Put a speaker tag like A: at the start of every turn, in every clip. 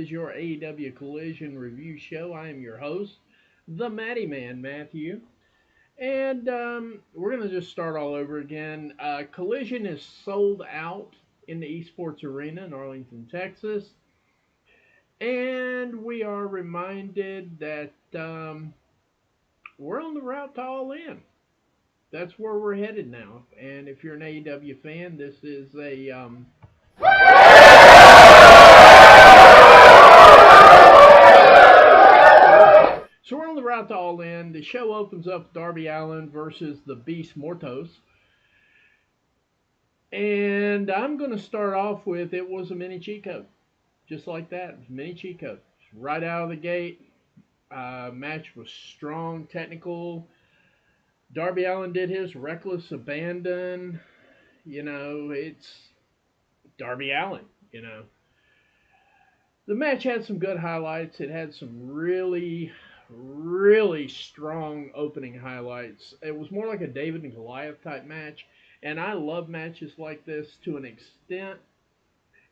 A: is your AEW Collision Review Show. I am your host, the Matty Man, Matthew. And we're going to just start all over again. Collision is sold out in the Esports Arena in Arlington, Texas. And we are reminded that we're on the route to All In. That's where we're headed now. And if you're an AEW fan, this is a so we're on the route to All In. The show opens up with Darby Allin versus the Beast Mortos. And I'm going to start off with it was a mini cheat code. Just like that. Mini cheat code. Right out of the gate. Match was strong, technical. Darby Allin did his reckless abandon. It's Darby Allin, The match had some good highlights. It had some really, really strong opening highlights. It was more like a David and Goliath type match. And I love matches like this to an extent.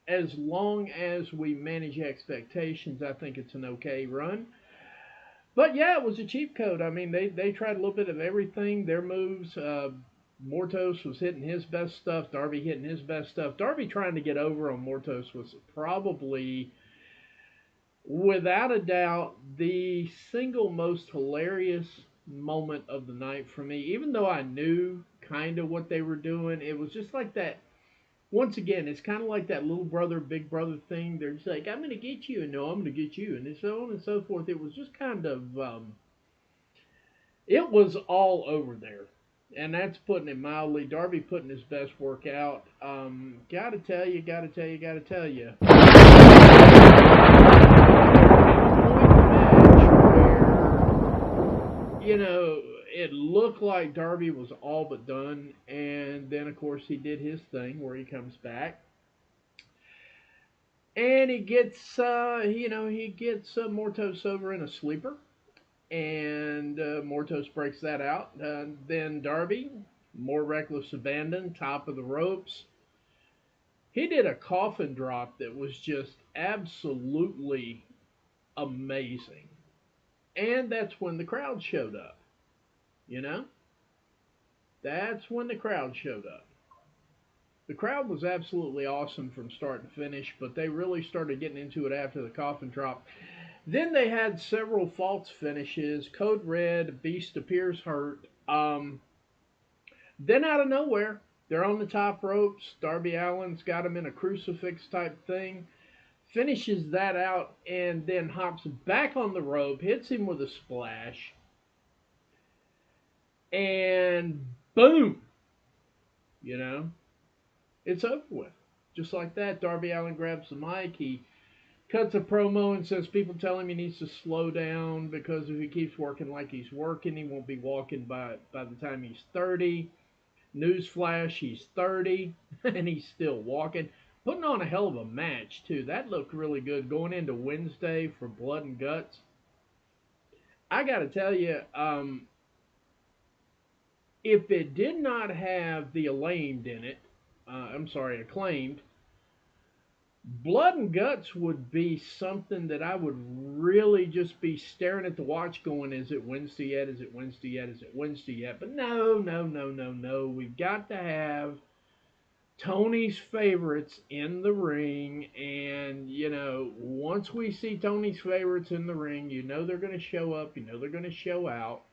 A: As long as we manage expectations, I think it's an okay run. But yeah, it was a cheap code. I mean, they tried a little bit of everything. Their moves, Mortos was hitting his best stuff. Darby hitting his best stuff. Darby trying to get over on Mortos was probably, without a doubt, the single most hilarious moment of the night for me. Even though I knew kind of what they were doing, it was just like that. Once again, it's kind of like that little brother, big brother thing. They're just like, I'm going to get you, and no, I'm going to get you, and so on and so forth. It was just kind of, it was all over there. And that's putting it mildly. Darby putting his best work out. Gotta tell you. It looked like Darby was all but done, and then of course he did his thing where he comes back, and he gets Mortos over in a sleeper, and Mortos breaks that out. Then Darby, more reckless abandon, top of the ropes. He did a coffin drop that was just absolutely amazing, and that's when the crowd showed up. You know, that's when the crowd showed up. The crowd was absolutely awesome from start to finish, but they really started getting into it after the coffin drop. Then they had several false finishes. Code Red, Beast appears hurt. Then out of nowhere, they're on the top ropes. Darby Allin's got him in a crucifix type thing. Finishes that out and then hops back on the rope, hits him with a splash, and boom, you know, it's over with. Just like that, Darby Allin grabs the mic. He cuts a promo and says people tell him he needs to slow down because if he keeps working like he's working, he won't be walking by the time he's 30. Newsflash, he's 30 and he's still walking. Putting on a hell of a match, too. That looked really good going into Wednesday for Blood and Guts. I got to tell you, if it did not have the Acclaimed in it, Acclaimed, Blood and Guts would be something that I would really just be staring at the watch going, is it Wednesday yet? Is it Wednesday yet? Is it Wednesday yet? But no, no, no, no, no. We've got to have Tony's favorites in the ring. And, once we see Tony's favorites in the ring, they're going to show up. They're going to show out.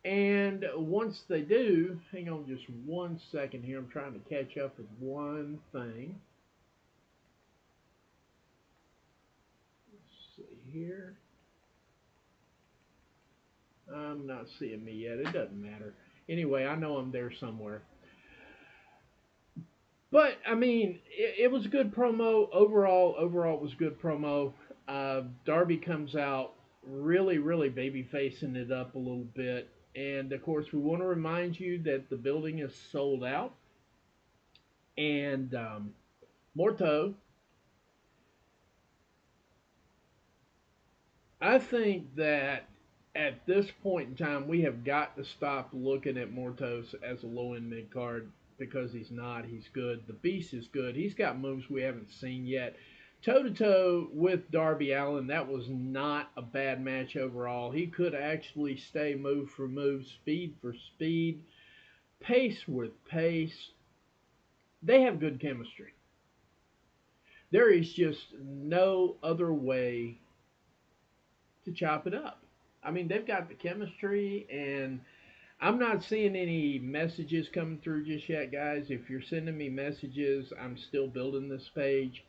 A: And once they do, hang on just 1 second here. I'm trying to catch up with one thing. Here. I'm not seeing me yet. It doesn't matter. Anyway, I know I'm there somewhere. But I mean, it was a good promo overall. Overall, it was a good promo. Darby comes out really, really baby facing it up a little bit, and of course, we want to remind you that the building is sold out, and Morto. I think that at this point in time, we have got to stop looking at Mortos as a low end mid card because he's not. He's good. The Beast is good. He's got moves we haven't seen yet. toe to toe with Darby Allin. That was not a bad match overall. He could actually stay move for move, speed for speed, pace with pace. They have good chemistry. There is just no other way to chop it up. I mean, they've got the chemistry, and I'm not seeing any messages coming through just yet, guys. If you're sending me messages, I'm still building this page,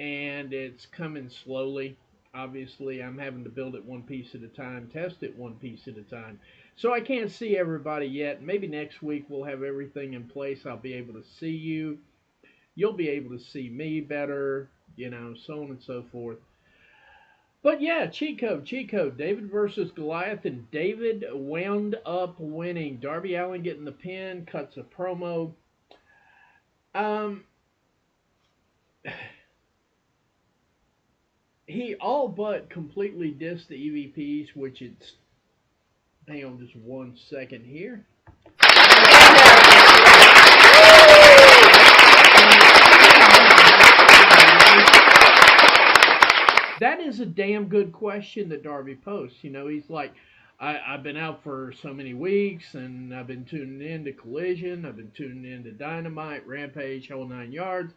A: and it's coming slowly. Obviously, I'm having to build it one piece at a time, test it one piece at a time. So I can't see everybody yet. Maybe next week we'll have everything in place. I'll be able to see you. You'll be able to see me better, so on and so forth. But yeah, cheat code, cheat code. David versus Goliath, and David wound up winning. Darby Allin getting the pin, cuts a promo. Um, he all but completely dissed the EVPs, which it's. Hang on just one second here. That is a damn good question that Darby posts. He's like, I've been out for so many weeks, and I've been tuning in to Collision, I've been tuning in to Dynamite, Rampage, whole 9 yards.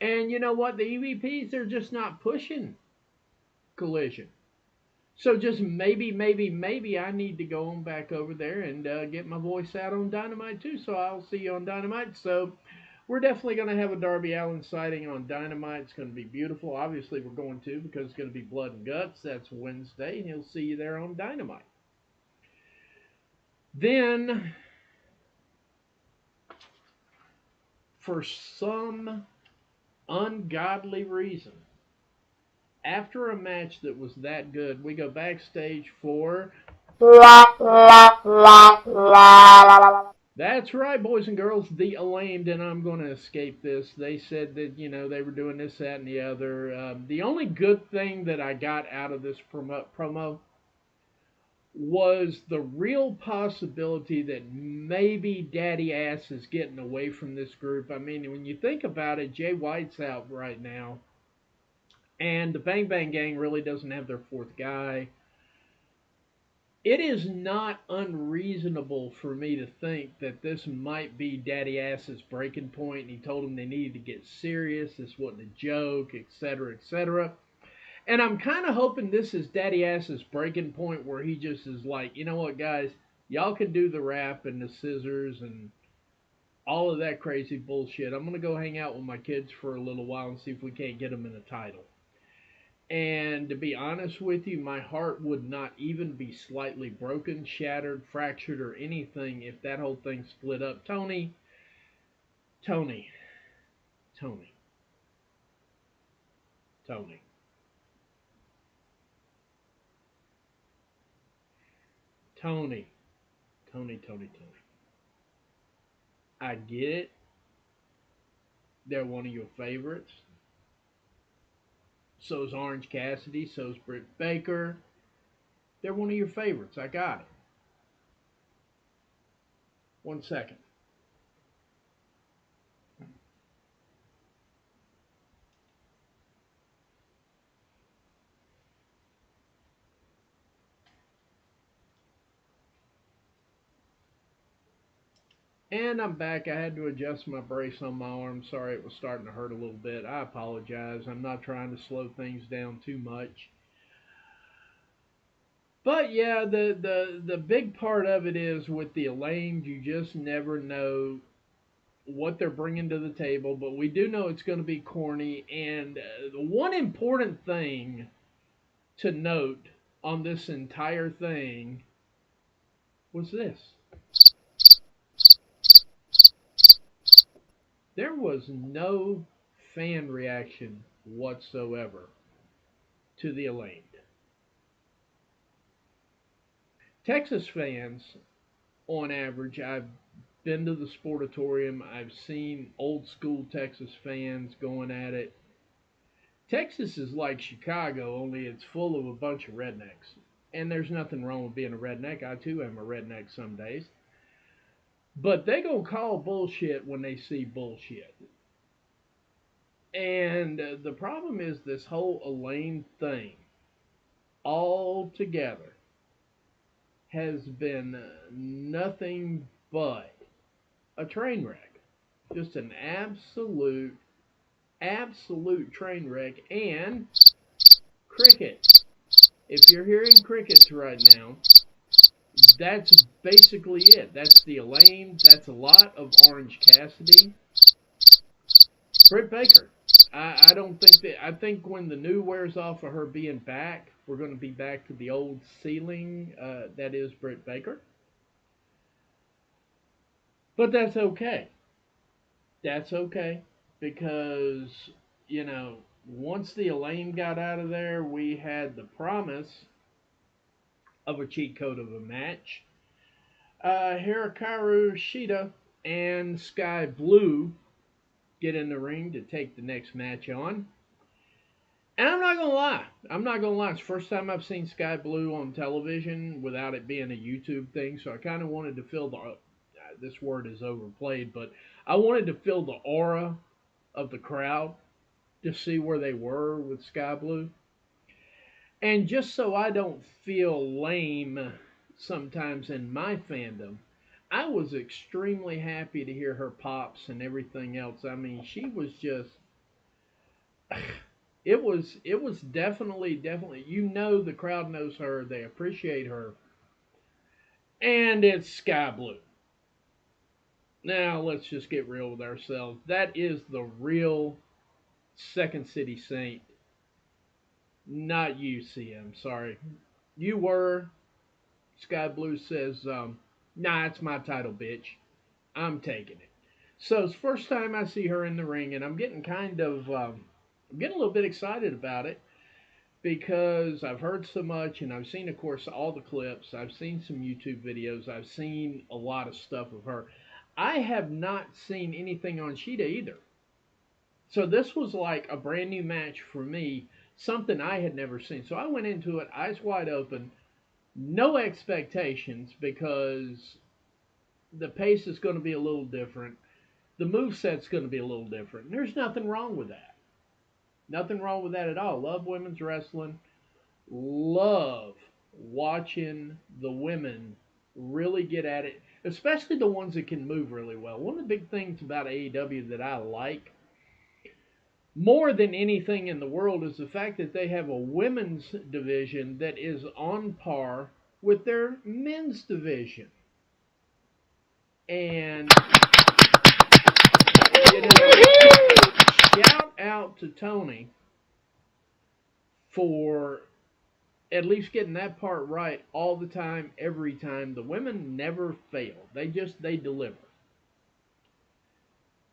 A: And you know what? The EVPs, they're just not pushing Collision. So just maybe I need to go on back over there and get my voice out on Dynamite too. So I'll see you on Dynamite. So we're definitely going to have a Darby Allin sighting on Dynamite. It's going to be beautiful. Obviously, we're going to because it's going to be blood and guts. That's Wednesday, and he'll see you there on Dynamite. Then, for some ungodly reason, after a match that was that good, we go backstage for. That's right, boys and girls, the Elamed, and I'm going to escape this. They said that, they were doing this, that, and the other. The only good thing that I got out of this promo was the real possibility that maybe Daddy Ass is getting away from this group. I mean, when you think about it, Jay White's out right now, and the Bang Bang Gang really doesn't have their fourth guy. It is not unreasonable for me to think that this might be Daddy Ass's breaking point, and he told them they needed to get serious. This wasn't a joke, etc., etc. And I'm kind of hoping this is Daddy Ass's breaking point where he just is like, you know what, guys, y'all can do the rap and the scissors and all of that crazy bullshit. I'm going to go hang out with my kids for a little while and see if we can't get them in a title. And to be honest with you, my heart would not even be slightly broken, shattered, fractured, or anything if that whole thing split up. Tony, Tony, Tony, Tony. Tony, Tony, Tony, Tony. I get it. They're one of your favorites. So's Orange Cassidy. So's Britt Baker. They're one of your favorites. I got it. One second. And I'm back. I had to adjust my brace on my arm. Sorry, it was starting to hurt a little bit. I apologize. I'm not trying to slow things down too much. But yeah, the big part of it is with the Elaine, you just never know what they're bringing to the table. But we do know it's going to be corny. And the one important thing to note on this entire thing was this: there was no fan reaction whatsoever to the Elaine. Texas fans, on average, I've been to the Sportatorium. I've seen old school Texas fans going at it. Texas is like Chicago, only it's full of a bunch of rednecks. And there's nothing wrong with being a redneck. I too am a redneck some days. But they gonna call bullshit when they see bullshit. And the problem is this whole Elaine thing all together has been nothing but a train wreck. Just an absolute train wreck. And cricket. If you're hearing crickets right now, that's basically it. That's the Elaine. That's a lot of Orange Cassidy. Britt Baker. I don't think that. I think when the new wears off of her being back, we're going to be back to the old ceiling. That is Britt Baker. But that's okay. That's okay because once the Elaine got out of there, we had the promise of a cheat code of a match. Hikaru Shida and Sky Blue get in the ring to take the next match on. And I'm not gonna lie. I'm not gonna lie. It's the first time I've seen Sky Blue on television without it being a YouTube thing. So I kind of wanted to feel the. This word is overplayed, but I wanted to feel the aura of the crowd to see where they were with Sky Blue. And just so I don't feel lame sometimes in my fandom, I was extremely happy to hear her pops and everything else. I mean, she was just it was definitely the crowd knows her, they appreciate her, and it's Sky Blue. Now let's just get real with ourselves. That is the real Second City Saint, not you, CM. Sorry, you were. Sky Blue says, "Nah, it's my title, bitch. I'm taking it." So it's the first time I see her in the ring, and I'm getting I'm getting a little bit excited about it because I've heard so much, and I've seen, of course, all the clips. I've seen some YouTube videos. I've seen a lot of stuff of her. I have not seen anything on Sheeta either. So this was like a brand new match for me, something I had never seen. So I went into it eyes wide open, no expectations because the pace is going to be a little different. The move set's going to be a little different. There's nothing wrong with that. Nothing wrong with that at all. Love women's wrestling. Love watching the women really get at it, especially the ones that can move really well. One of the big things about AEW that I like more than anything in the world is the fact that they have a women's division that is on par with their men's division. And you know, shout out to Tony for at least getting that part right all the time, every time. The women never fail. They deliver.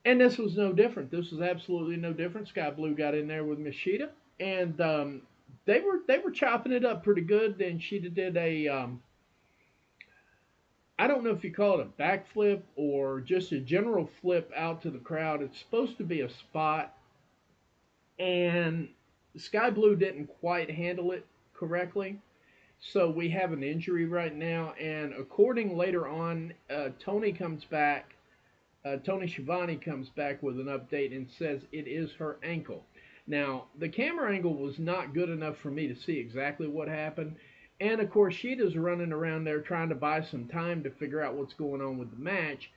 A: And this was no different. This was absolutely no different. Sky Blue got in there with Machida, and they were chopping it up pretty good. Then Sheeta did a I don't know if you call it a backflip or just a general flip out to the crowd. It's supposed to be a spot, and Sky Blue didn't quite handle it correctly. So we have an injury right now, and according later on, Tony comes back. Tony Schiavone comes back with an update and says it is her ankle. Now the camera angle was not good enough for me to see exactly what happened, and of course Sheeta's running around there trying to buy some time to figure out what's going on with the match.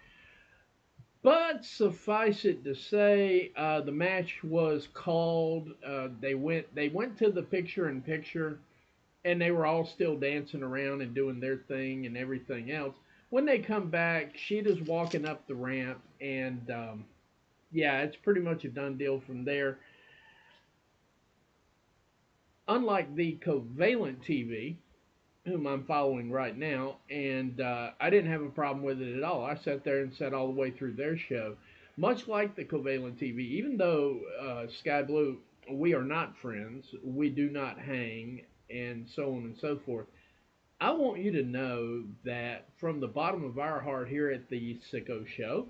A: But suffice it to say, the match was called. They went to the picture in picture, and they were all still dancing around and doing their thing and everything else. When they come back, Sheeta's walking up the ramp, and yeah, it's pretty much a done deal from there. Unlike the Covalent TV, whom I'm following right now, and I didn't have a problem with it at all. I sat there and sat all the way through their show. Much like the Covalent TV, even though Sky Blue, we are not friends, we do not hang, and so on and so forth. I want you to know that from the bottom of our heart here at the Sicko Show,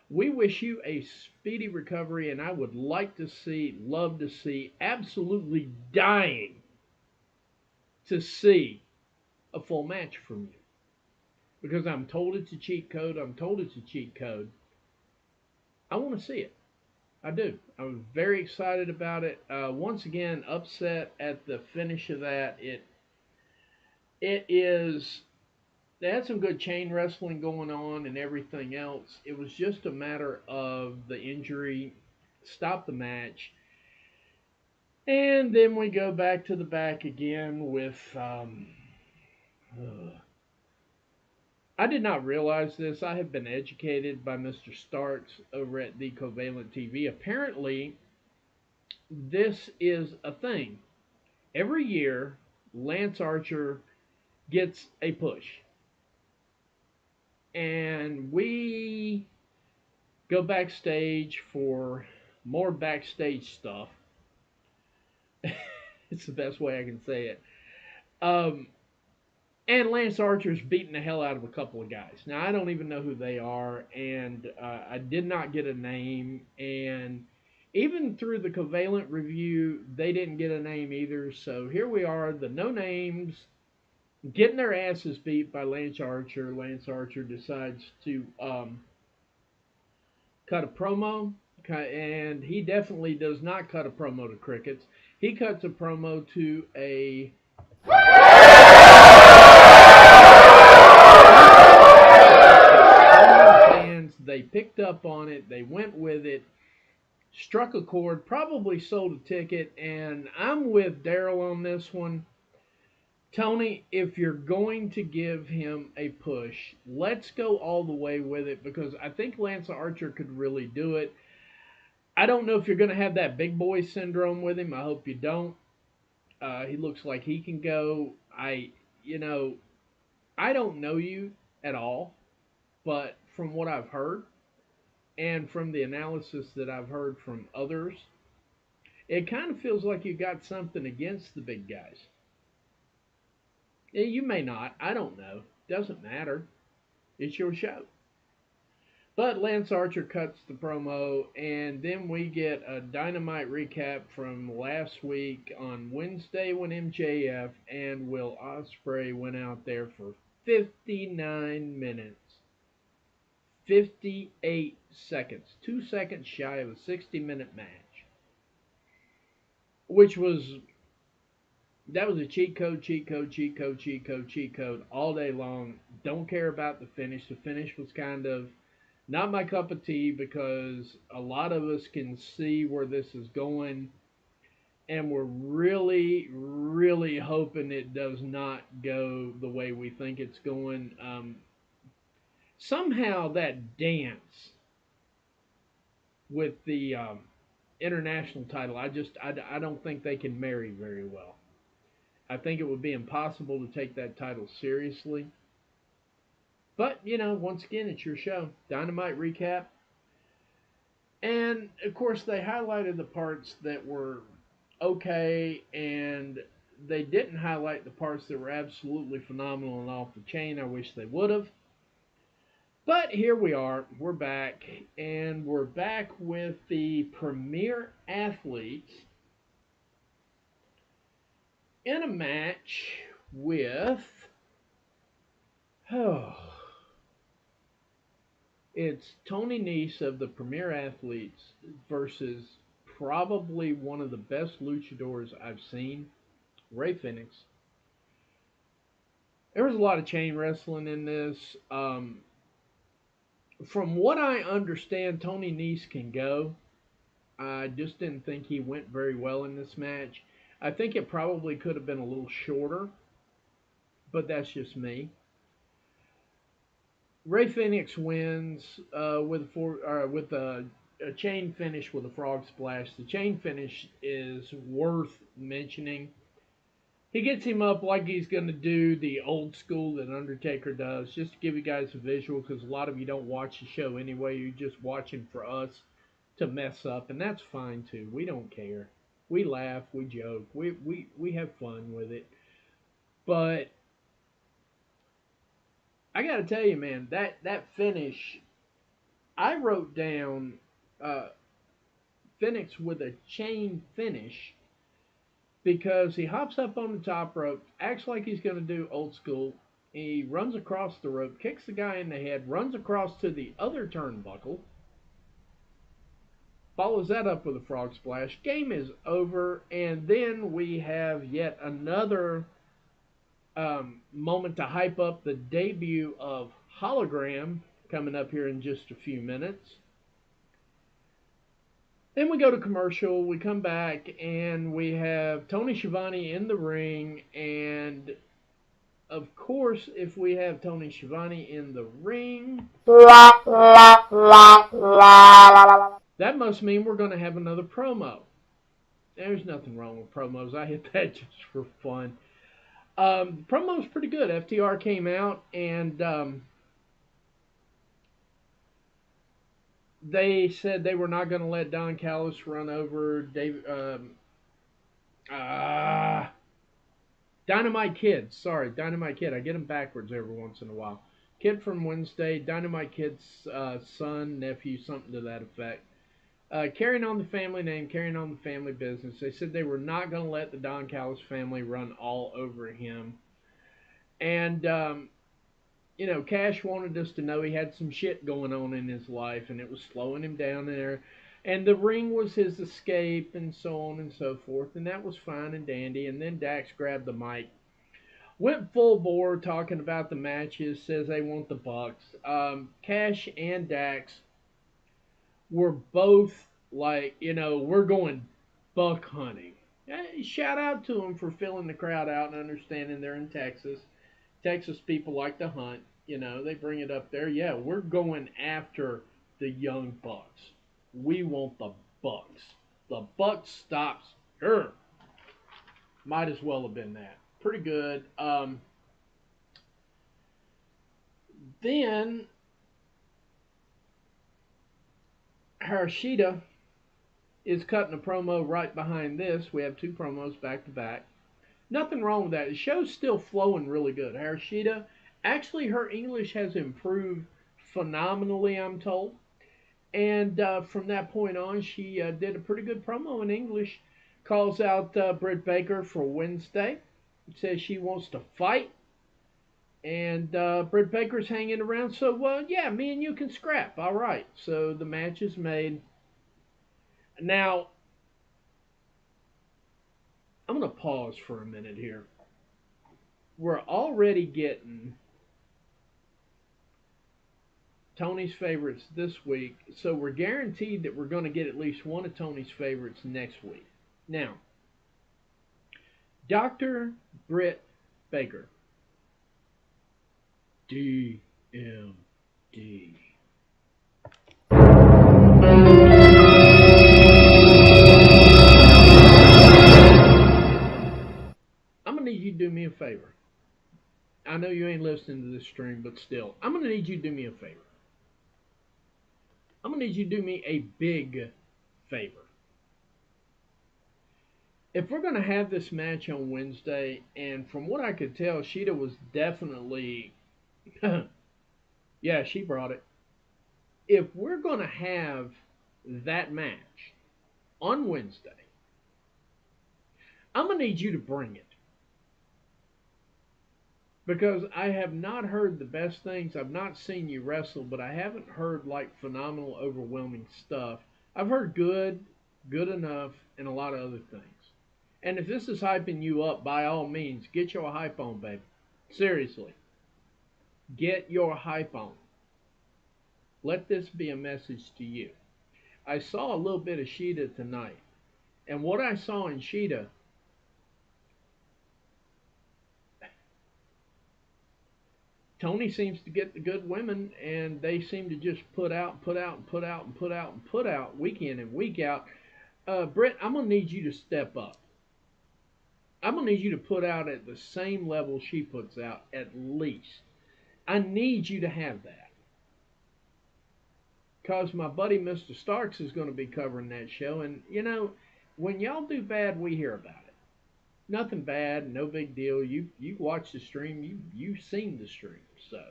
A: we wish you a speedy recovery, and I would like to see, love to see, absolutely dying to see a full match from you. Because I'm told it's a cheat code, I'm told it's a cheat code. I want to see it. I do. I was very excited about it. Once again, upset at the finish of that. It is. They had some good chain wrestling going on and everything else. It was just a matter of the injury stopped the match, and then we go back to the back again with. Uh, I did not realize this. I have been educated by Mr. Starks over at the Covalent TV. Apparently, this is a thing. Every year, Lance Archer gets a push. And we go backstage for more backstage stuff. It's the best way I can say it. Um, and Lance Archer's beating the hell out of a couple of guys. Now, I don't even know who they are, and I did not get a name. And even through the Covalent review, they didn't get a name either. So here we are, the no names, getting their asses beat by Lance Archer. Lance Archer decides to cut a promo, and he definitely does not cut a promo to crickets. He cuts a promo to a fans. They picked up on it. They went with it. Struck a chord. Probably sold a ticket. And I'm with Daryl on this one. Tony, if you're going to give him a push, let's go all the way with it because I think Lance Archer could really do it. I don't know if you're going to have that big boy syndrome with him. I hope you don't. He looks like he can go. You know, I don't know you at all, but from what I've heard and from the analysis that I've heard from others, it kind of feels like you got something against the big guys. You may not. I don't know. Doesn't matter. It's your show. But Lance Archer cuts the promo, and then we get a Dynamite recap from last week on Wednesday when MJF and Will Ospreay went out there for 59 minutes, 58 seconds, 2 seconds shy of a 60-minute match, which was that was a cheat code, cheat code, cheat code, cheat code, cheat code all day long. Don't care about the finish. The finish was kind of not my cup of tea because a lot of us can see where this is going, and we're really, really hoping it does not go the way we think it's going. Somehow that dance with the international title, I don't think they can marry very well. I think it would be impossible to take that title seriously. But, once again, it's your show. Dynamite recap. And, of course, they highlighted the parts that were okay, and they didn't highlight the parts that were absolutely phenomenal and off the chain. I wish they would have. But here we are. We're back, and we're back with the premier athletes in a match with. Oh, it's Tony Nese of the Premier Athletes versus probably one of the best luchadors I've seen, Ray Phoenix. There was a lot of chain wrestling in this. From what I understand, Tony Nese can go. I just didn't think he went very well in this match. I think it probably could have been a little shorter, but that's just me. Ray Phoenix wins with a chain finish with a frog splash. The chain finish is worth mentioning. He gets him up like he's going to do the old school that Undertaker does, just to give you guys a visual, because a lot of you don't watch the show anyway. You're just watching for us to mess up, and that's fine too. We don't care. We laugh, we joke, we have fun with it. But I got to tell you, man, that finish, I wrote down uh, Phoenix with a chain finish because he hops up on the top rope, acts like he's going to do old school. He runs across the rope, kicks the guy in the head, runs across to the other turnbuckle, Follows that up with a frog splash. Game is over, and then we have yet another moment to hype up the debut of Hologram coming up here in just a few minutes. Then we go to commercial. We come back and we have Tony Schiavone in the ring. And of course, if we have Tony Schiavone in the ring, that must mean we're going to have another promo. There's nothing wrong with promos. I hit that just for fun. The promo was pretty good. FTR came out and they said they were not going to let Don Callis run over Dynamite Kid. Sorry, Dynamite Kid. I get them backwards every once in a while. Kid from Wednesday, Dynamite Kid's son, nephew, something to that effect. Carrying on the family name, carrying on the family business. They said they were not going to let the Don Callis family run all over him. And, Cash wanted us to know he had some shit going on in his life, and it was slowing him down there. And the ring was his escape, and so on and so forth. And that was fine and dandy. And then Dax grabbed the mic, went full bore talking about the matches, says they want the Bucks. Cash and Dax were both like, we're going buck hunting. Shout out to them for filling the crowd out and understanding they're in Texas. Texas people like to hunt. They bring it up there. Yeah, we're going after the Young Bucks. We want the Bucks. The Bucks stops her. Might as well have been that. Pretty good. Then Harashida is cutting a promo right behind this. We have two promos back to back. Nothing wrong with that. The show's still flowing really good. Harashida, actually, her English has improved phenomenally, I'm told. And from that point on, she did a pretty good promo in English. Calls out Britt Baker for Wednesday. Says she wants to fight. And Britt Baker's hanging around. So, yeah, me and you can scrap. All right. So the match is made. Now, I'm going to pause for a minute here. We're already getting Tony's favorites this week, so we're guaranteed that we're going to get at least one of Tony's favorites next week. Now, Dr. Britt Baker, DMD. I'm going to need you to do me a favor. I know you ain't listening to this stream, but still, I'm going to need you to do me a favor. I'm going to need you to do me a big favor. If we're going to have this match on Wednesday, and from what I could tell, Sheeta was definitely, yeah, she brought it. If we're going to have that match on Wednesday, I'm going to need you to bring it. Because I have not heard the best things. I've not seen you wrestle, but I haven't heard like phenomenal, overwhelming stuff. I've heard good, good enough, and a lot of other things. And if this is hyping you up, by all means, get your hype on, baby. Seriously. Get your hype on. Let this be a message to you. I saw a little bit of Sheeta tonight. And what I saw in Sheeta, Tony seems to get the good women, and they seem to just put out week in and week out. Britt, I'm going to need you to step up. I'm going to need you to put out at the same level she puts out, at least. I need you to have that. Because my buddy Mr. Starks is going to be covering that show, and, when y'all do bad, we hear about it. Nothing bad, no big deal. You watch the stream, you've seen the stream, so.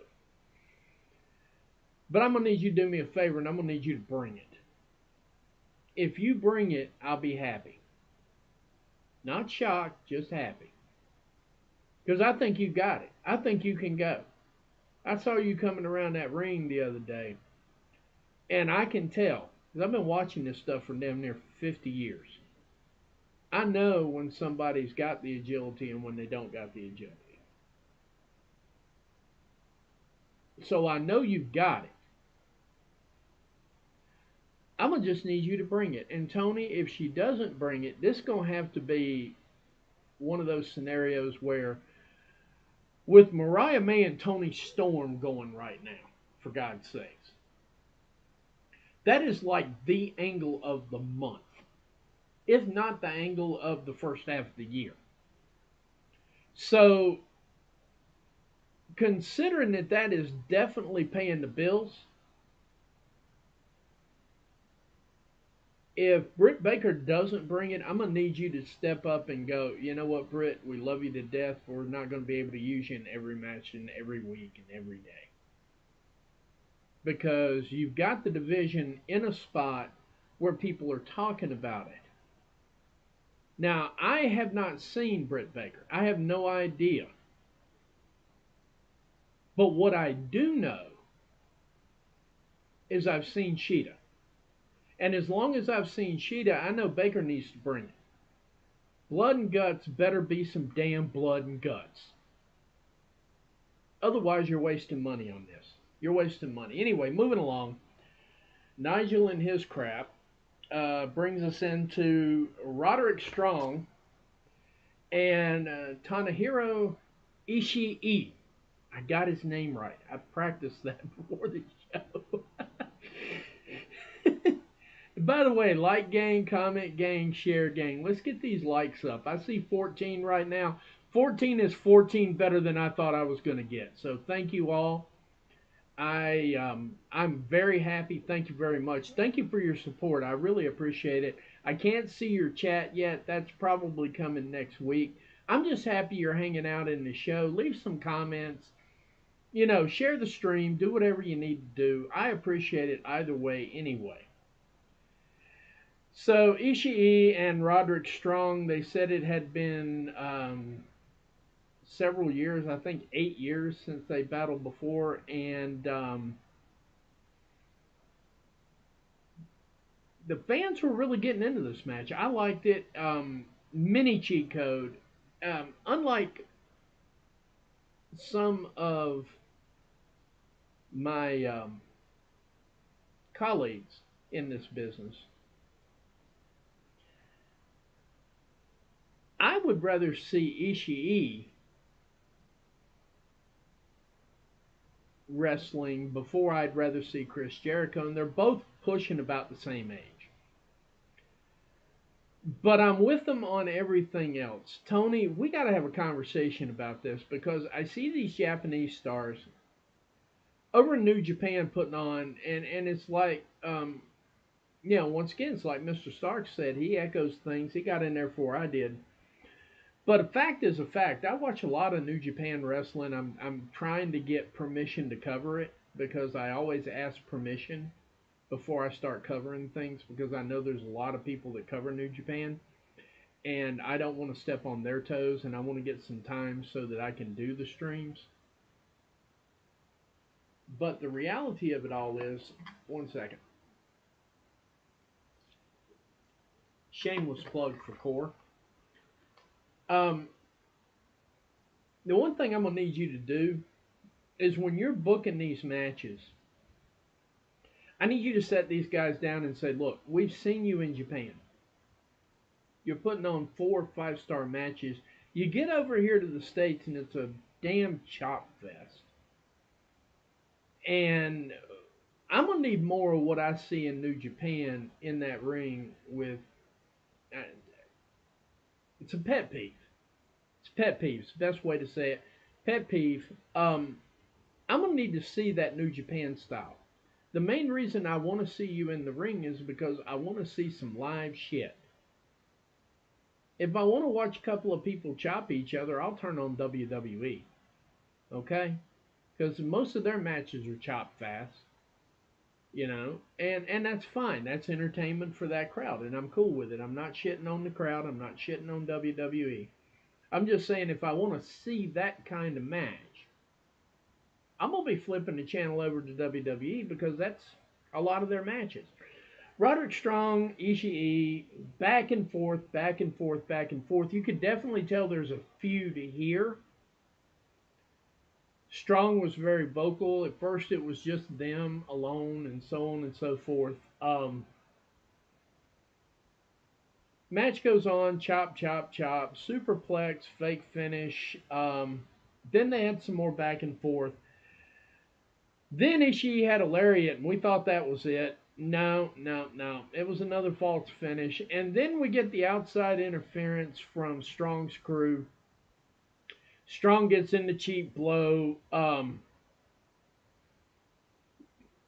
A: But I'm going to need you to do me a favor, and I'm going to need you to bring it. If you bring it, I'll be happy. Not shocked, just happy. Because I think you got it. I think you can go. I saw you coming around that ring the other day, and I can tell because I've been watching this stuff for damn near 50 years. I know when somebody's got the agility and when they don't got the agility. So I know you've got it. I'm gonna just need you to bring it. And Tony, if she doesn't bring it, this gonna have to be one of those scenarios where, with Mariah May and Tony Storm going right now, for God's sakes, that is like the angle of the month, if not the angle of the first half of the year. So, considering that that is definitely paying the bills, if Britt Baker doesn't bring it, I'm gonna need you to step up and go. You know what, Britt? We love you to death. But we're not gonna be able to use you in every match and every week and every day because you've got the division in a spot where people are talking about it. Now, I have not seen Britt Baker. I have no idea. But what I do know is I've seen Sheeta. And as long as I've seen Sheeta, I know Baker needs to bring it. Blood and guts better be some damn blood and guts. Otherwise, you're wasting money on this. You're wasting money. Anyway, moving along. Nigel and his crap brings us into Roderick Strong and Tanahiro Ishii. I got his name right. I practiced that before the show. By the way, like gang, comment gang, share gang. Let's get these likes up. I see 14 right now. 14 is 14 better than I thought I was going to get. So thank you all. I'm very happy. Thank you very much. Thank you for your support. I really appreciate it. I can't see your chat yet. That's probably coming next week. I'm just happy you're hanging out in the show. Leave some comments. You know, share the stream. Do whatever you need to do. I appreciate it either way anyway. So Ishii and Roderick Strong, they said it had been several years, I think 8 years since they battled before, and the fans were really getting into this match. I liked it. Mini cheat code. Unlike some of my colleagues in this business, I would rather see Ishii wrestling before I'd rather see Chris Jericho, and they're both pushing about the same age. But I'm with them on everything else. Tony, we got to have a conversation about this because I see these Japanese stars over in New Japan putting on, and it's like, once again, it's like Mr. Stark said, he echoes things. He got in there before I did. But a fact is a fact. I watch a lot of New Japan wrestling. I'm trying to get permission to cover it because I always ask permission before I start covering things because I know there's a lot of people that cover New Japan and I don't want to step on their toes and I want to get some time so that I can do the streams. But the reality of it all is, one second. Shameless plug for Core. Um, the one thing I'm gonna need you to do is when you're booking these matches, I need you to set these guys down and say, look, we've seen you in Japan. You're putting on 4 or 5 star matches. You get over here to the States and it's a damn chop fest. And I'm going to need more of what I see in New Japan in that ring with. Uh, it's a pet peeve. It's pet peeves. Best way to say it. Pet peeve. I'm going to need to see that New Japan style. The main reason I want to see you in the ring is because I want to see some live shit. If I want to watch a couple of people chop each other, I'll turn on WWE. Okay? Because most of their matches are chopped fast. And that's fine. That's entertainment for that crowd, and I'm cool with it. I'm not shitting on the crowd. I'm not shitting on WWE. I'm just saying if I want to see that kind of match, I'm going to be flipping the channel over to WWE because that's a lot of their matches. Roderick Strong, Ishii, back and forth, back and forth, back and forth. You could definitely tell there's a feud here. Strong was very vocal. At first, it was just them alone, and so on and so forth. Match goes on, chop, chop, chop, superplex, fake finish. Then they had some more back and forth. Then Ishii had a lariat, and we thought that was it. No, no, no. It was another false finish. And then we get the outside interference from Strong's crew. Strong gets in the cheap blow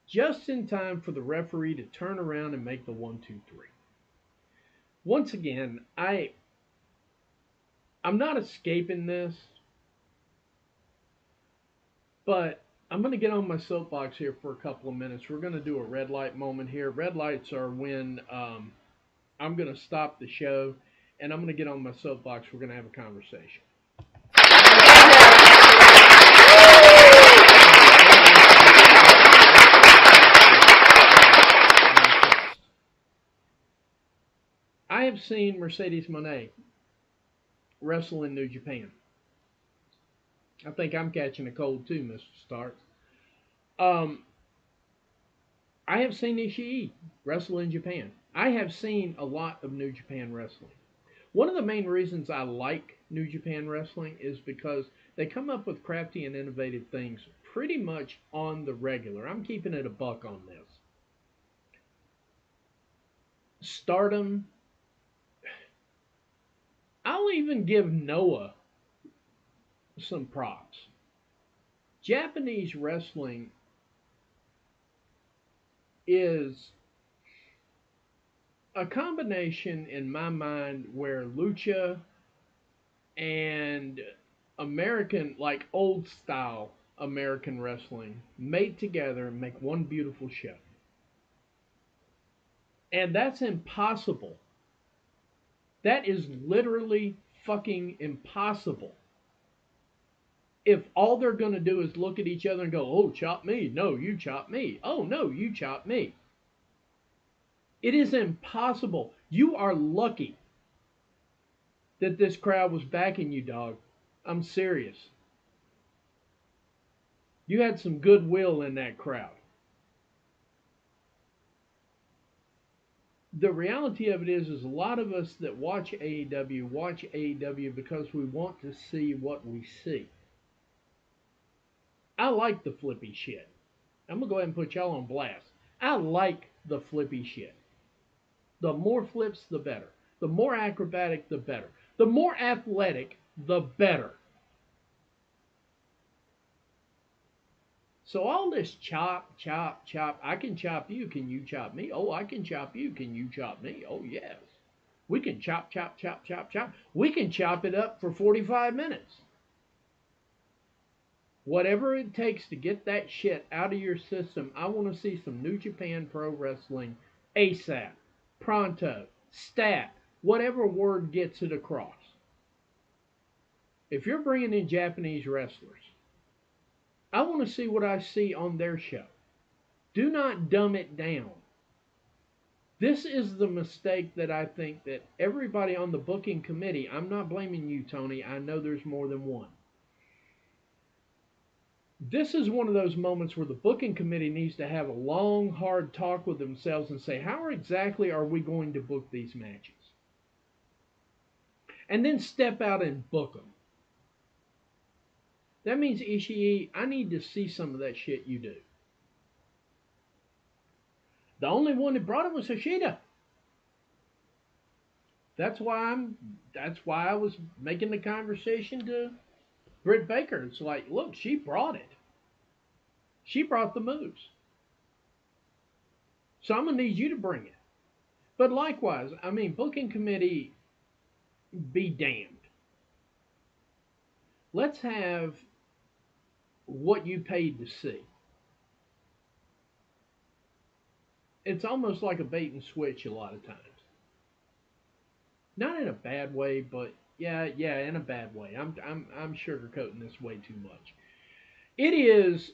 A: just in time for the referee to turn around and make the 1, 2, 3. Once again, I'm not escaping this, but I'm going to get on my soapbox here for a couple of minutes. We're going to do a red light moment here. Red lights are when I'm going to stop the show and I'm going to get on my soapbox. We're going to have a conversation. I have seen Mercedes Moné wrestle in New Japan. I think I'm catching a cold too, Mr. Starks. Um, I have seen Ishii wrestle in Japan. I have seen a lot of New Japan wrestling. One of the main reasons I like New Japan wrestling is because they come up with crafty and innovative things pretty much on the regular. I'm keeping it a buck on this. Stardom. I'll even give Noah some props. Japanese wrestling is a combination in my mind where lucha and American, like old style American wrestling, made together and make one beautiful show. And that's impossible. That is literally fucking impossible. If all they're going to do is look at each other and go, oh, chop me. No, you chop me. Oh, no, you chop me. It is impossible. You are lucky that this crowd was backing you, dog. I'm serious. You had some goodwill in that crowd. The reality of it is a lot of us that watch AEW because we want to see what we see. I like the flippy shit. I'm gonna go ahead and put y'all on blast. I like the flippy shit. The more flips, the better. The more acrobatic, the better. The more athletic, the better. So all this chop, chop, chop. I can chop you. Can you chop me? Oh, I can chop you. Can you chop me? Oh, yes. We can chop, chop, chop, chop, chop. We can chop it up for 45 minutes. Whatever it takes to get that shit out of your system, I want to see some New Japan Pro Wrestling ASAP, pronto, stat, whatever word gets it across. If you're bringing in Japanese wrestlers, I want to see what I see on their show. Do not dumb it down. This is the mistake that I think that everybody on the booking committee, I'm not blaming you, Tony. I know there's more than one. This is one of those moments where the booking committee needs to have a long, hard talk with themselves and say, how exactly are we going to book these matches? And then step out and book them. That means, Ishii, I need to see some of that shit you do. The only one that brought it was Hashida. That's why I was making the conversation to Britt Baker. It's like, look, she brought it. She brought the moves. So I'm gonna need you to bring it. But likewise, I mean, booking committee, be damned. Let's have what you paid to see. It's almost like a bait and switch a lot of times. Not in a bad way, but yeah, in a bad way. I'm sugarcoating this way too much. It is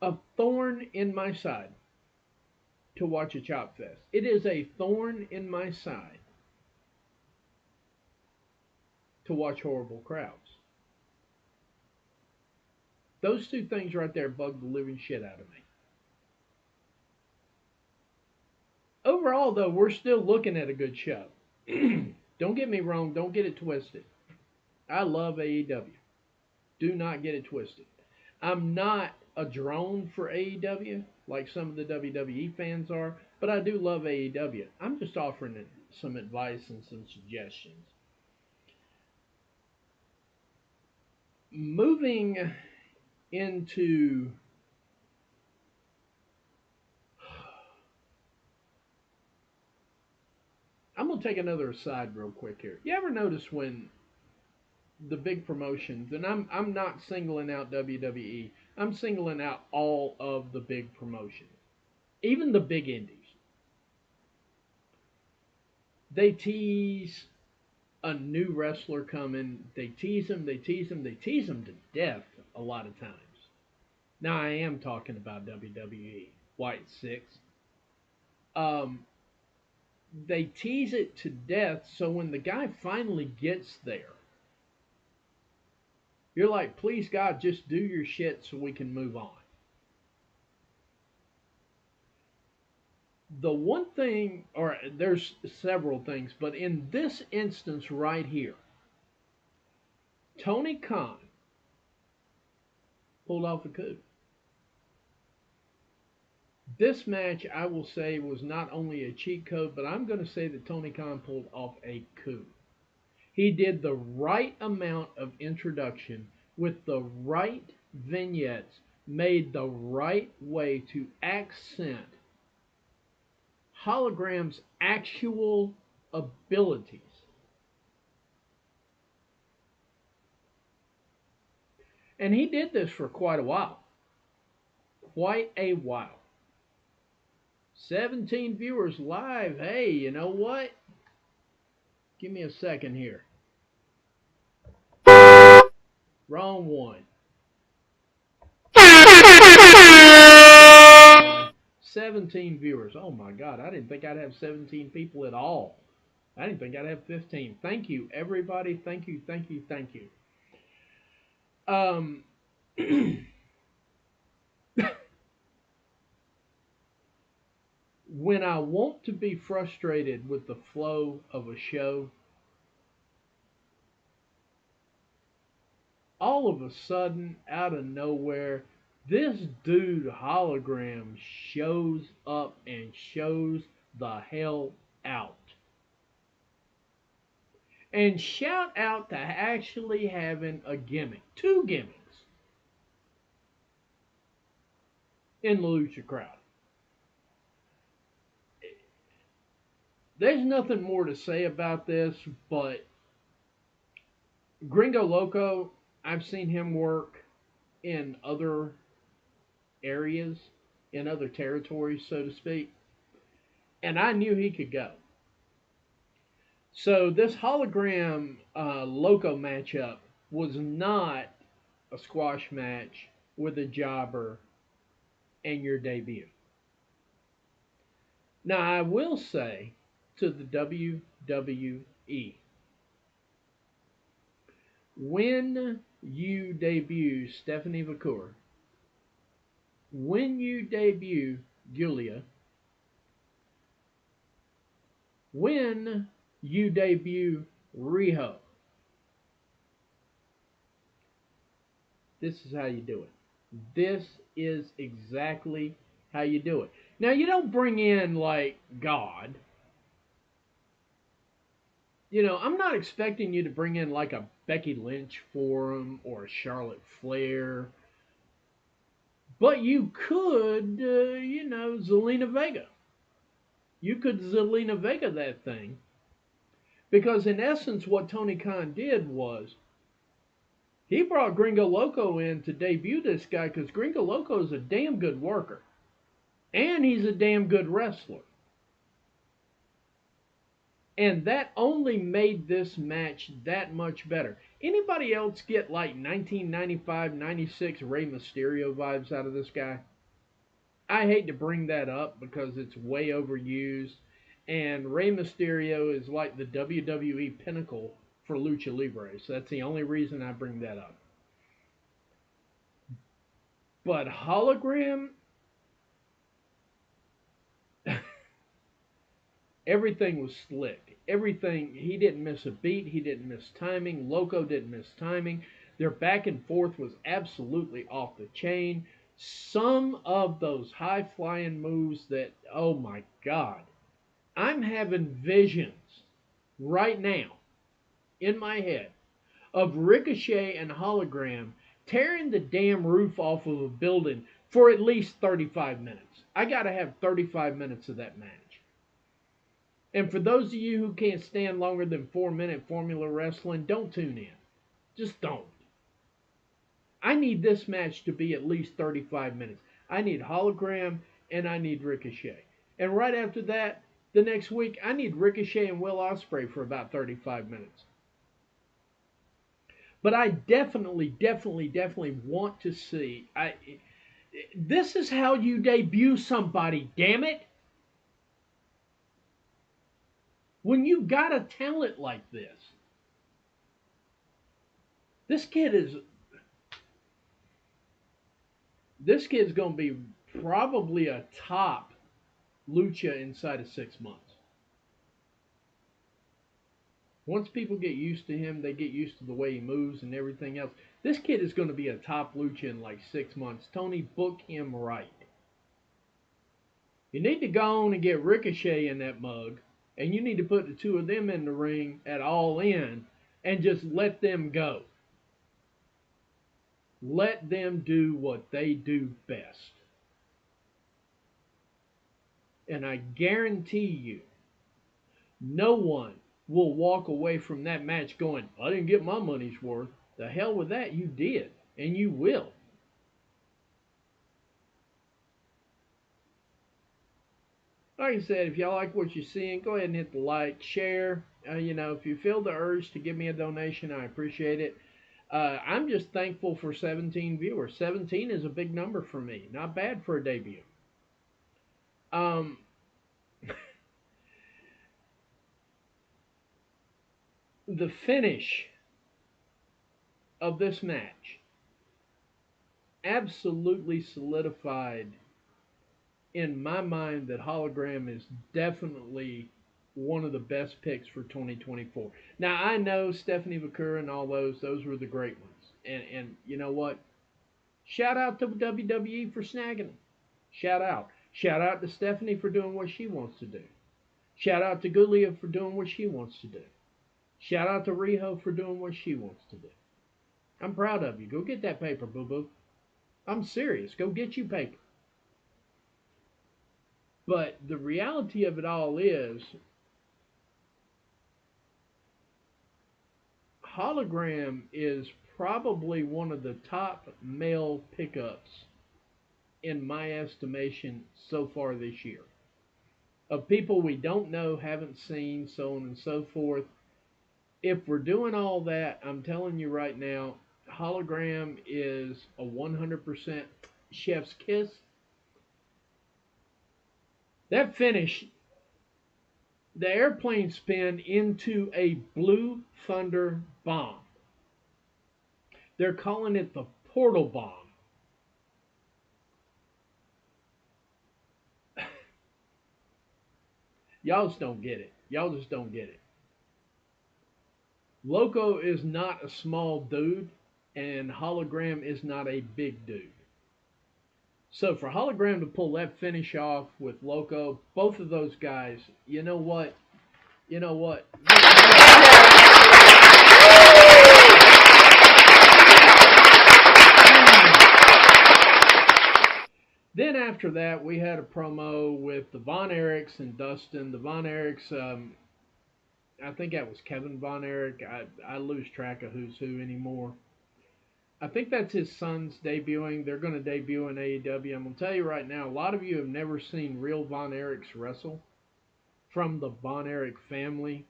A: a thorn in my side to watch a chop fest. It is a thorn in my side to watch horrible crowds. Those two things right there bug the living shit out of me. Overall, though, we're still looking at a good show. Don't get me wrong. Don't get it twisted. I love AEW. Do not get it twisted. I'm not a drone for AEW like some of the WWE fans are, but I do love AEW. I'm just offering some advice and some suggestions. Moving into I'm gonna take another aside real quick here. You ever notice when the big promotions, and I'm not singling out WWE, I'm singling out all of the big promotions, even the big indies. They tease a new wrestler coming. They tease them, they tease them, they tease them to death a lot of times. Now I am talking about WWE, White Six. Um, they tease it to death, so when the guy finally gets there, you're like, please God, just do your shit so we can move on. The one thing, or there's several things, but in this instance right here, Tony Khan pulled off a coup. This match, I will say, was not only a cheat code, but I'm going to say that Tony Khan pulled off a coup. He did the right amount of introduction with the right vignettes, made the right way to accent Hologram's actual abilities. And he did this for quite a while. Quite a while. 17 viewers live. Hey, you know what? Give me a second here. Wrong one. 17 viewers. Oh my God, I didn't think I'd have 17 people at all. I didn't think I'd have 15. Thank you, everybody. Thank you, thank you, thank you. Um, when I want to be frustrated with the flow of a show, all of a sudden, out of nowhere, this dude Hologram shows up and shows the hell out. And shout out to actually having a gimmick, two gimmicks in the Lucha crowd. There's nothing more to say about this, but Gringo Loco, I've seen him work in other areas, in other territories, so to speak, and I knew he could go. So this hologram Loco matchup was not a squash match with a jobber and your debut. Now I will say to the WWE, when you debut Stephanie Vacour, when you debut Julia, when you debut Riho, this is how you do it. This is exactly how you do it. Now, you don't bring in like God. You know, I'm not expecting you to bring in like a Becky Lynch for him or a Charlotte Flair. But you could, Zelina Vega. You could Zelina Vega that thing. Because in essence, what Tony Khan did was he brought Gringo Loco in to debut this guy because Gringo Loco is a damn good worker. And he's a damn good wrestler. And that only made this match that much better. Anybody else get like 1995, 96 Rey Mysterio vibes out of this guy? I hate to bring that up because it's way overused, and Rey Mysterio is like the WWE pinnacle for lucha libre. So that's the only reason I bring that up. But hologram, everything was slick. Everything, he didn't miss a beat. He didn't miss timing. Loco didn't miss timing. Their back and forth was absolutely off the chain. Some of those high flying moves that, oh my God, I'm having visions right now in my head of Ricochet and Hologram tearing the damn roof off of a building for at least 35 minutes. I got to have 35 minutes of that match. And for those of you who can't stand longer than 4 minute formula wrestling, don't tune in. Just don't. I need this match to be at least 35 minutes. I need Hologram and I need Ricochet. And right after that, the next week, I need Ricochet and Will Ospreay for about 35 minutes. But I definitely want to see. This is how you debut somebody, damn it. When you got a talent like this kid is this kid's going to be probably a top lucha inside of 6 months. Once people get used to him, they get used to the way he moves and everything else. This kid is going to be a top lucha in like 6 months. Tony, book him right. You need to go on and get Ricochet in that mug, and you need to put the two of them in the ring at All In and just let them go. Let them do what they do best. And I guarantee you, no one will walk away from that match going, I didn't get my money's worth. The hell with that, you did, and you will. Like I said, if y'all like what you're seeing, go ahead and hit the like, share. If you feel the urge to give me a donation, I appreciate it. I'm just thankful for 17 viewers. 17 is a big number for me. Not bad for a debut. Um, the finish of this match absolutely solidified in my mind that Hologram is definitely one of the best picks for 2024. Now I know Stephanie Vakura and all those were the great ones. And you know what? Shout out to WWE for snagging them. Shout out. Shout out to Stephanie for doing what she wants to do. Shout out to Gulia for doing what she wants to do. Shout out to Riho for doing what she wants to do. I'm proud of you. Go get that paper, boo boo. I'm serious. Go get you paper. But the reality of it all is, Hologram is probably one of the top male pickups in my estimation so far this year. Of people we don't know, haven't seen, so on and so forth. If we're doing all that, I'm telling you right now, Hologram is a 100% chef's kiss. That finish, the airplane spin into a Blue Thunder bomb. They're calling it the portal bomb. Y'all just don't get it. Y'all just don't get it. Loco is not a small dude, and Hologram is not a big dude. So for Hologram to pull that finish off with Loco, both of those guys, you know what? You know what? Then after that, we had a promo with the Von Erichs and Dustin. The Von Erichs, I think that was Kevin Von Erich. I lose track of who's who anymore. I think that's his son's debuting. They're going to debut in AEW. I'm going to tell you right now, a lot of you have never seen real Von Erichs wrestle from the Von Erich family.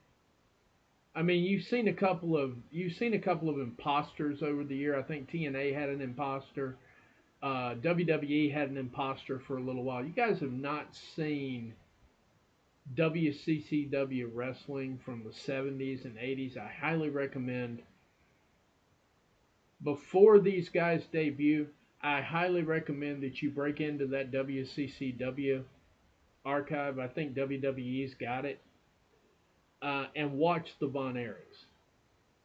A: I mean, you've seen a couple of imposters over the year. I think TNA had an imposter. WWE had an imposter for a little while. You guys have not seen WCCW wrestling from the 70s and 80s. I highly recommend, before these guys debut, I highly recommend that you break into that WCCW archive. I think WWE's got it. And watch the Von Erichs.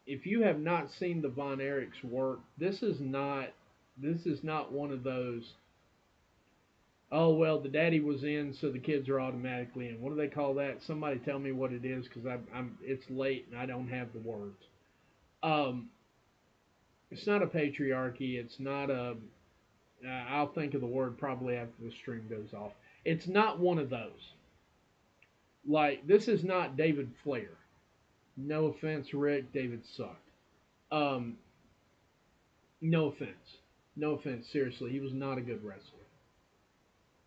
A: If you have not seen the Von Erichs work, this is not one of those. Oh well, the daddy was in, so the kids are automatically in. What do they call that? Somebody tell me what it is, because I'm it's late and I don't have the words. Um, it's not a patriarchy. It's not a. I'll think of the word probably after the stream goes off. It's not one of those. Like, this is not David Flair. No offense, Rick. David sucked. Um, no offense. No offense. Seriously, he was not a good wrestler.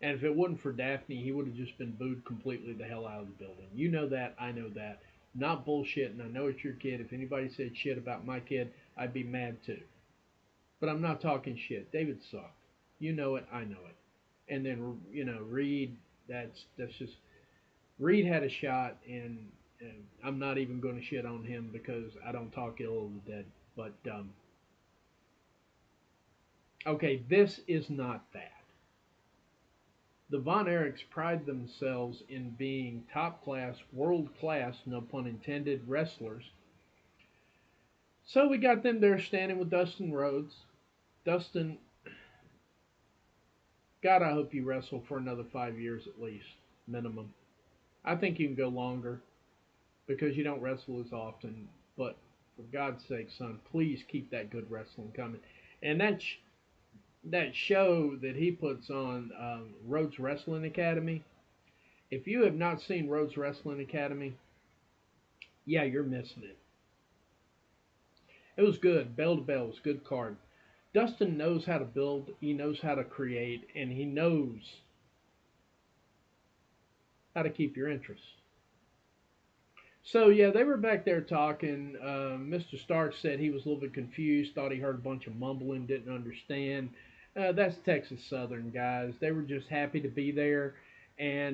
A: And if it wasn't for Daphne, he would have just been booed completely the hell out of the building. You know that. I know that. Not bullshit, and I know it's your kid. If anybody said shit about my kid, I'd be mad too. But I'm not talking shit. David sucked. You know it. I know it. And then Reed. That's just Reed had a shot, and I'm not even going to shit on him because I don't talk ill of the dead. But okay, this is not that. The Von Erichs pride themselves in being top class, world class, no pun intended, wrestlers. So we got them there standing with Dustin Rhodes. Dustin, God, I hope you wrestle for another 5 years at least, minimum. I think you can go longer because you don't wrestle as often. But for God's sake, son, please keep that good wrestling coming. And that show that he puts on, Rhodes Wrestling Academy. If you have not seen Rhodes Wrestling Academy, yeah, you're missing it. It was good. Bell to bell was good card. Dustin knows how to build. He knows how to create, and he knows how to keep your interest. So yeah, they were back there talking. Mr. Stark said he was a little bit confused, thought he heard a bunch of mumbling, didn't understand. That's Texas Southern guys. They were just happy to be there, and